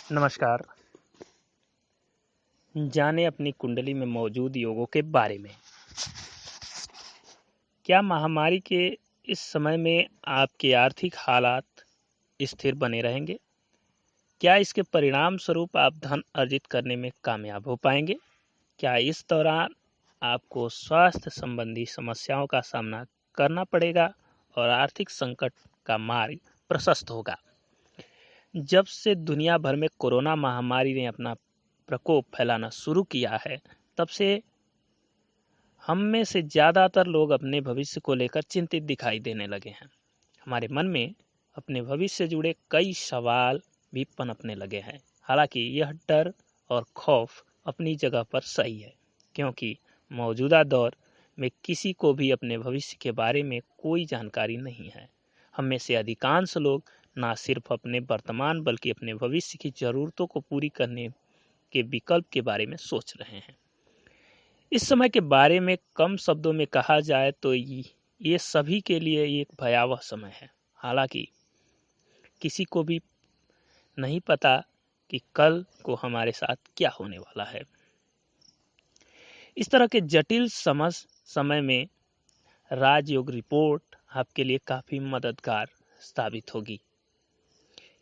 नमस्कार। जाने अपनी कुंडली में मौजूद योगों के बारे में। क्या महामारी के इस समय में आपके आर्थिक हालात स्थिर बने रहेंगे? क्या इसके परिणाम स्वरूप आप धन अर्जित करने में कामयाब हो पाएंगे? क्या इस दौरान आपको स्वास्थ्य संबंधी समस्याओं का सामना करना पड़ेगा और आर्थिक संकट का मार्ग प्रशस्त होगा? जब से दुनिया भर में कोरोना महामारी ने अपना प्रकोप फैलाना शुरू किया है, तब से हम में से ज़्यादातर लोग अपने भविष्य को लेकर चिंतित दिखाई देने लगे हैं। हमारे मन में अपने भविष्य से जुड़े कई सवाल भी पनपने लगे हैं। हालांकि यह डर और खौफ अपनी जगह पर सही है, क्योंकि मौजूदा दौर में किसी को भी अपने भविष्य के बारे में कोई जानकारी नहीं है। हम में से अधिकांश लोग न सिर्फ अपने वर्तमान बल्कि अपने भविष्य की ज़रूरतों को पूरी करने के विकल्प के बारे में सोच रहे हैं। इस समय के बारे में कम शब्दों में कहा जाए तो ये सभी के लिए एक भयावह समय है। हालांकि किसी को भी नहीं पता कि कल को हमारे साथ क्या होने वाला है। इस तरह के जटिल समय में राजयोग रिपोर्ट आपके लिए काफी मददगार साबित होगी।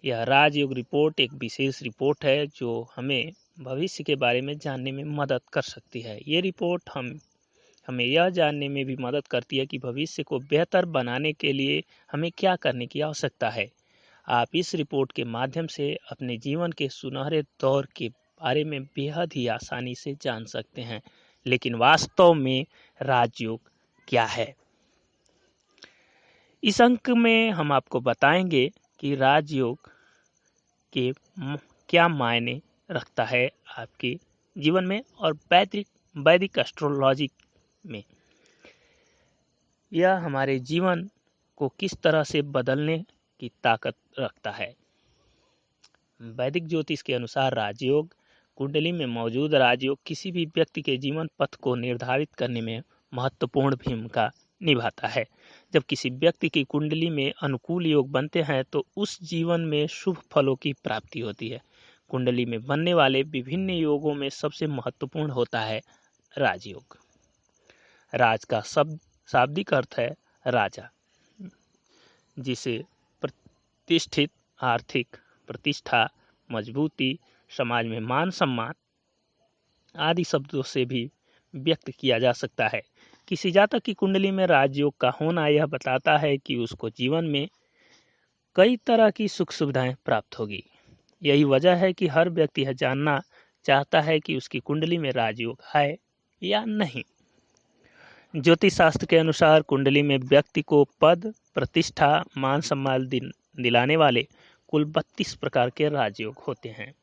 यह राजयोग रिपोर्ट एक विशेष रिपोर्ट है जो हमें भविष्य के बारे में जानने में मदद कर सकती है। ये रिपोर्ट हमें यह जानने में भी मदद करती है कि भविष्य को बेहतर बनाने के लिए हमें क्या करने की आवश्यकता है। आप इस रिपोर्ट के माध्यम से अपने जीवन के सुनहरे दौर के बारे में बेहद ही आसानी से जान सकते हैं। लेकिन वास्तव में राजयोग क्या है? इस अंक में हम आपको बताएंगे कि राजयोग के क्या मायने रखता है आपके जीवन में और वैदिक एस्ट्रोलॉजी में यह हमारे जीवन को किस तरह से बदलने की ताकत रखता है। वैदिक ज्योतिष के अनुसार राजयोग कुंडली में मौजूद राजयोग किसी भी व्यक्ति के जीवन पथ को निर्धारित करने में महत्वपूर्ण भूमिका निभाता है। जब किसी व्यक्ति की कुंडली में अनुकूल योग बनते हैं तो उस जीवन में शुभ फलों की प्राप्ति होती है। कुंडली में बनने वाले विभिन्न योगों में सबसे महत्वपूर्ण होता है राजयोग। राज का शाब्दिक अर्थ है राजा, जिसे प्रतिष्ठित, आर्थिक प्रतिष्ठा, मजबूती, समाज में मान सम्मान आदि शब्दों से भी व्यक्त किया जा सकता है। किसी जातक की कुंडली में राजयोग का होना यह बताता है कि उसको जीवन में कई तरह की सुख सुविधाएं प्राप्त होगी। यही वजह है कि हर व्यक्ति यह जानना चाहता है कि उसकी कुंडली में राजयोग है या नहीं। ज्योतिष शास्त्र के अनुसार कुंडली में व्यक्ति को पद, प्रतिष्ठा, मान सम्मान दिलाने वाले कुल 32 प्रकार के राजयोग होते हैं।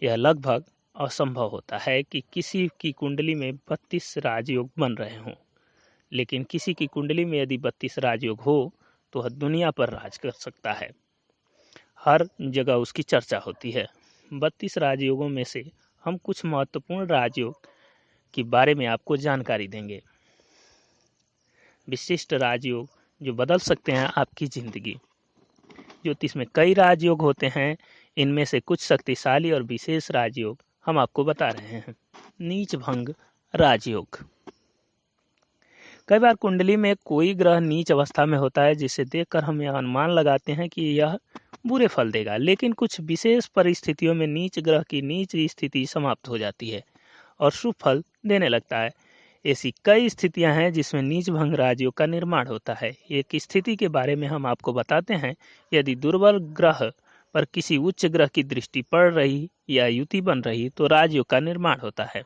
यह लगभग असंभव होता है कि किसी की कुंडली में 32 राजयोग बन रहे हों, लेकिन किसी की कुंडली में यदि 32 राजयोग हो तो वह दुनिया पर राज कर सकता है। हर जगह उसकी चर्चा होती है। 32 राजयोगों में से हम कुछ महत्वपूर्ण राजयोग के बारे में आपको जानकारी देंगे। विशिष्ट राजयोग जो बदल सकते हैं आपकी जिंदगी। ज्योतिष में कई राजयोग होते हैं, इनमें से कुछ शक्तिशाली और विशेष राजयोग हम आपको बता रहे हैं। नीच भंग राजयोग। कई बार कुंडली में कोई ग्रह नीच अवस्था में होता है, जिसे देखकर हम यह अनुमान लगाते हैं कि यह बुरे फल देगा, लेकिन कुछ विशेष परिस्थितियों में नीच ग्रह की नीच स्थिति समाप्त हो जाती है और शुभ फल देने लगता है। ऐसी कई स्थितियां हैं जिसमें नीच भंग राजयोग का निर्माण होता है। एक स्थिति के बारे में हम आपको बताते हैं। यदि दुर्बल ग्रह पर किसी उच्च ग्रह की दृष्टि पड़ रही या युति बन रही तो राजयोग का निर्माण होता है।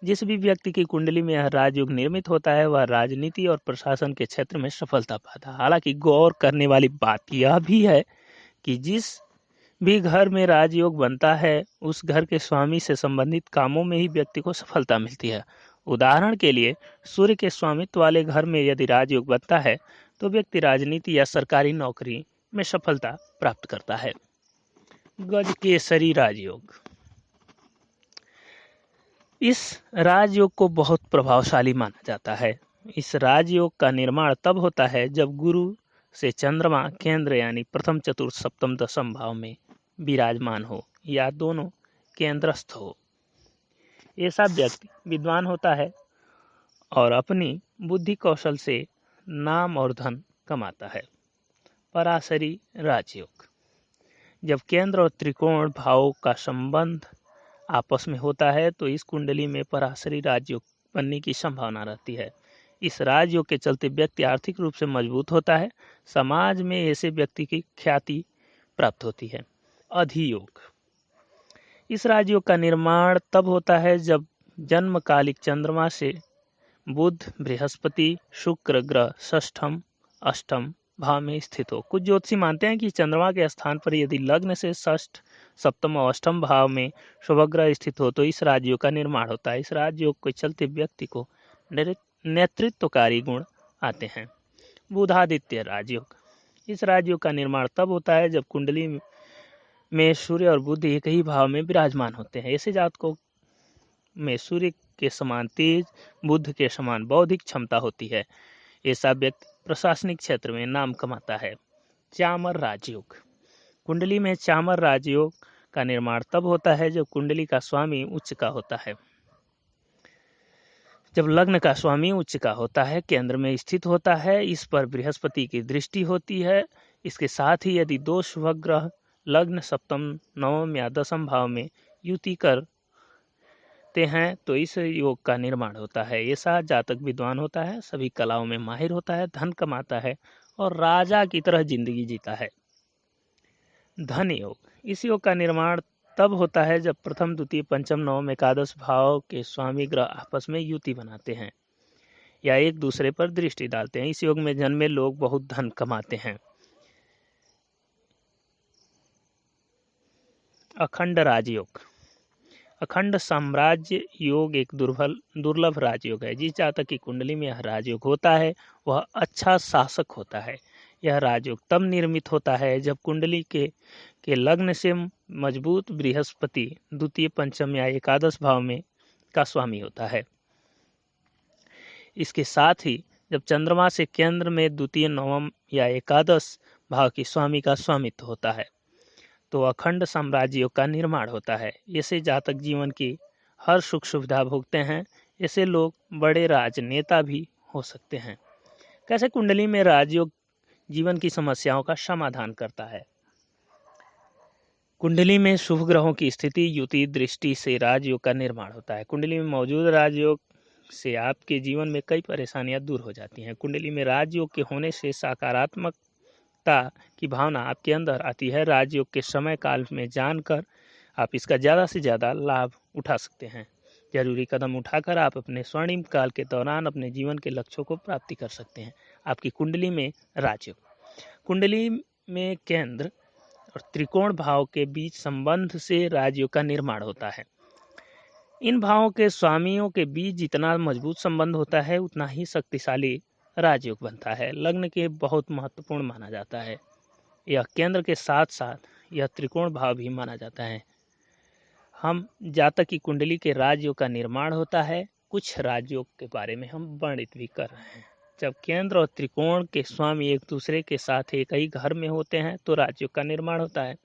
जिस भी व्यक्ति की कुंडली में यह राजयोग निर्मित होता है वह राजनीति और प्रशासन के क्षेत्र में सफलता पाता है। हालांकि गौर करने वाली बात यह भी है कि जिस भी घर में राजयोग बनता है उस घर के स्वामी से संबंधित कामों में ही व्यक्ति को सफलता मिलती है। उदाहरण के लिए सूर्य के स्वामित्व वाले घर में यदि राजयोग बनता है तो व्यक्ति राजनीति या सरकारी नौकरी में सफलता प्राप्त करता है। गजकेसरी राजयोग। इस राजयोग को बहुत प्रभावशाली माना जाता है। इस राजयोग का निर्माण तब होता है जब गुरु से चंद्रमा केंद्र यानी प्रथम, चतुर्थ, सप्तम, दशम भाव में विराजमान हो। या दोनों केंद्रस्थ हो। ऐसा व्यक्ति विद्वान होता है और अपनी बुद्धि कौशल से नाम और धन कमाता है। पराशरी राजयोग। जब केंद्र और त्रिकोण भावों का संबंध आपस में होता है तो इस कुंडली में पराशरी राजयोग बनने की संभावना रहती है। इस राजयोग के चलते व्यक्ति आर्थिक रूप से मजबूत होता है। समाज में ऐसे व्यक्ति की ख्याति प्राप्त होती है। अधियोग। इस राजयोग का निर्माण तब होता है जब जन्मकालिक चंद्रमा से बुध, बृहस्पति, शुक्र ग्रह षष्ठम, अष्टम भाव में स्थित हो। कुछ ज्योतिषी मानते हैं कि चंद्रमा के स्थान पर यदि लग्न से षष्ठ, सप्तम और अष्टम भाव में शुभ ग्रह स्थित हो तो इस राजयोग का निर्माण होता है। इस राजयोग के चलते व्यक्ति को नेतृत्वकारी गुण आते हैं। बुधादित्य राजयोग। इस राजयोग का निर्माण तब होता है जब कुंडली में सूर्य और बुध एक ही भाव में विराजमान होते हैं। ऐसे जातकों में सूर्य के समान तेज, बुध के समान बौद्धिक क्षमता होती है। ऐसा व्यक्ति प्रशासनिक क्षेत्र में नाम कमाता है। चामर राजयोग। कुंडली में चामर राजयोग का निर्माण तब होता है जब कुंडली का स्वामी उच्च का होता है। जब लग्न का स्वामी उच्च का होता है, केंद्र में स्थित होता है, इस पर बृहस्पति की दृष्टि होती है। इसके साथ ही यदि दो शुभ ग्रह लग्न, सप्तम, नवम या दसम भाव में युति करते हैं तो इस योग का निर्माण होता है। ऐसा जातक विद्वान होता है, सभी कलाओं में माहिर होता है, धन कमाता है और राजा की तरह जिंदगी जीता है। धन योग। इस योग का निर्माण तब होता है जब प्रथम, द्वितीय, पंचम, नवम, एकादश भाव के स्वामी ग्रह आपस में युति बनाते हैं या एक दूसरे पर दृष्टि डालते हैं। इस योग में जन्मे लोग बहुत धन कमाते हैं। अखंड राजयोग। अखंड साम्राज्य योग एक दुर्लभ राजयोग है। जिस जातक की कुंडली में यह राजयोग होता है वह अच्छा शासक होता है। यह राजयोग तब निर्मित होता है जब कुंडली के लग्न से मजबूत बृहस्पति द्वितीय, पंचम या एकादश भाव में का स्वामी होता है। इसके साथ ही जब चंद्रमा से केंद्र में द्वितीय, नवम या एकादश भाव की स्वामी का स्वामित्व होता है तो अखंड साम्राज्यों का निर्माण होता है। ऐसे जातक जीवन की हर सुख सुविधा भोगते हैं। ऐसे लोग बड़े राजनेता भी हो सकते हैं। कैसे कुंडली में राजयोग जीवन की समस्याओं का समाधान करता है। कुंडली में शुभ ग्रहों की स्थिति, युति, दृष्टि से राजयोग का निर्माण होता है। कुंडली में मौजूद राजयोग से आपके जीवन में कई परेशानियां दूर हो जाती हैं। कुंडली में राजयोग के होने से सकारात्मकता की भावना आपके अंदर आती है। राजयोग के समय काल में जानकर आप इसका ज़्यादा से ज़्यादा लाभ उठा सकते हैं। जरूरी कदम उठाकर आप अपने स्वर्णिम काल के दौरान अपने जीवन के लक्ष्यों को प्राप्ति कर सकते हैं। आपकी कुंडली में राजयोग। कुंडली में केंद्र और त्रिकोण भाव के बीच संबंध से राजयोग का निर्माण होता है। इन भावों के स्वामियों के बीच जितना मजबूत संबंध होता है उतना ही शक्तिशाली राजयोग बनता है। लग्न के बहुत महत्वपूर्ण माना जाता है। यह केंद्र के साथ साथ यह त्रिकोण भाव भी माना जाता है। हम जातक की कुंडली के राजयोग का निर्माण होता है। कुछ राजयोग के बारे में हम वर्णित भी कर रहे हैं। जब केंद्र और त्रिकोण के स्वामी एक दूसरे के साथ एक ही घर में होते हैं तो राजयोग का निर्माण होता है।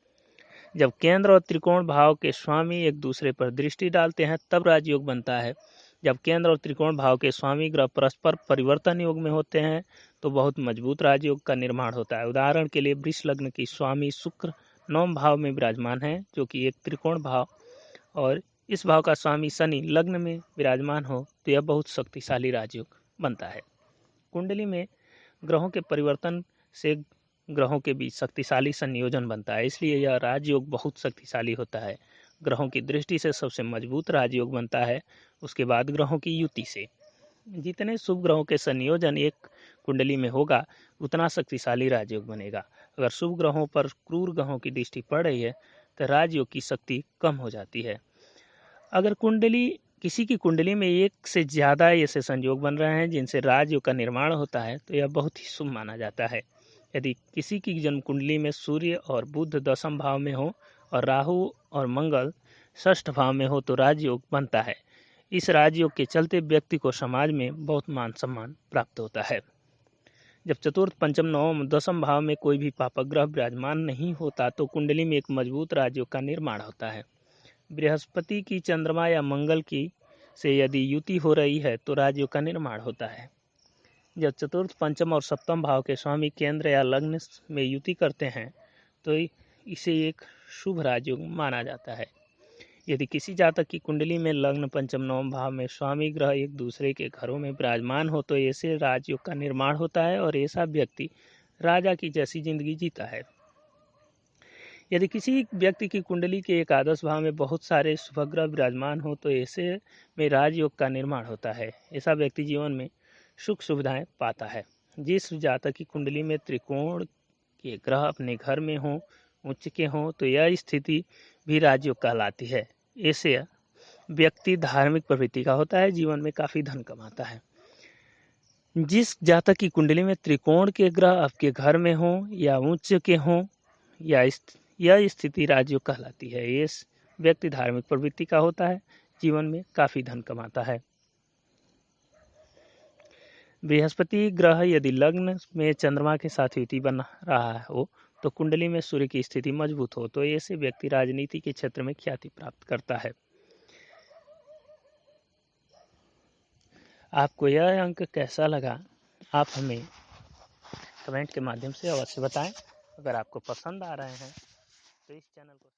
जब केंद्र और त्रिकोण भाव के स्वामी एक दूसरे पर दृष्टि डालते हैं तब राजयोग बनता है। जब केंद्र और त्रिकोण भाव के स्वामी ग्रह परस्पर परिवर्तन योग में होते हैं तो बहुत मजबूत राजयोग का निर्माण होता है। उदाहरण के लिए वृष लग्न की स्वामी शुक्र नवम भाव में विराजमान है जो कि एक त्रिकोण भाव, और इस भाव का स्वामी शनि लग्न में विराजमान हो तो यह बहुत शक्तिशाली राजयोग बनता है। कुंडली में ग्रहों के परिवर्तन से ग्रहों के बीच शक्तिशाली संयोजन बनता है, इसलिए यह राजयोग बहुत शक्तिशाली होता है। ग्रहों की दृष्टि से सबसे मजबूत राजयोग बनता है, उसके बाद ग्रहों की युति से। जितने शुभ ग्रहों के संयोजन एक कुंडली में होगा उतना शक्तिशाली राजयोग बनेगा। अगर शुभ ग्रहों पर क्रूर ग्रहों की दृष्टि पड़ रही है तो राजयोग की शक्ति कम हो जाती है। अगर किसी की कुंडली में एक से ज़्यादा ऐसे संयोग बन रहे हैं जिनसे राजयोग का निर्माण होता है तो यह बहुत ही शुभ माना जाता है। यदि किसी की जन्म कुंडली में सूर्य और बुध दसम भाव में हो और राहु और मंगल षष्ठ भाव में हो तो राजयोग बनता है। इस राजयोग के चलते व्यक्ति को समाज में बहुत मान सम्मान प्राप्त होता है। जब चतुर्थ, पंचम, नवम, दसम भाव में कोई भी पापग्रह विराजमान नहीं होता तो कुंडली में एक मजबूत राजयोग का निर्माण होता है। बृहस्पति की, चंद्रमा या मंगल की से यदि युति हो रही है तो राजयोग का निर्माण होता है। जब चतुर्थ, पंचम और सप्तम भाव के स्वामी केंद्र या लग्न में युति करते हैं तो इसे एक शुभ राजयोग माना जाता है। यदि किसी जातक की कुंडली में लग्न, पंचम, नवम भाव में स्वामी ग्रह एक दूसरे के घरों में विराजमान हो तो ऐसे राजयोग का निर्माण होता है और ऐसा व्यक्ति राजा की जैसी जिंदगी जीता है। यदि किसी व्यक्ति की कुंडली के एकादश भाव में बहुत सारे शुभग्रह विराजमान हो तो ऐसे में राजयोग का निर्माण होता है। ऐसा व्यक्ति जीवन में सुख सुविधाएं पाता है। जिस जातक की कुंडली में त्रिकोण के ग्रह अपने घर में हों, उच्च के हों तो यह स्थिति भी राजयोग कहलाती है। ऐसे व्यक्ति धार्मिक प्रवृत्ति का होता है, जीवन में काफी धन कमाता है। जिस जातक की कुंडली में त्रिकोण के ग्रह आपके घर में हों या उच्च के हों या यह स्थिति राजयोग कहलाती है। ये व्यक्ति धार्मिक प्रवृत्ति का होता है, जीवन में काफी धन कमाता है। बृहस्पति ग्रह यदि लग्न में चंद्रमा के साथ युति बना रहा हो तो कुंडली में सूर्य की स्थिति मजबूत हो तो ऐसे व्यक्ति राजनीति के क्षेत्र में ख्याति प्राप्त करता है। आपको यह अंक कैसा लगा आप हमें कमेंट के माध्यम से अवश्य बताएं। अगर आपको पसंद आ रहे हैं तो इस चैनल को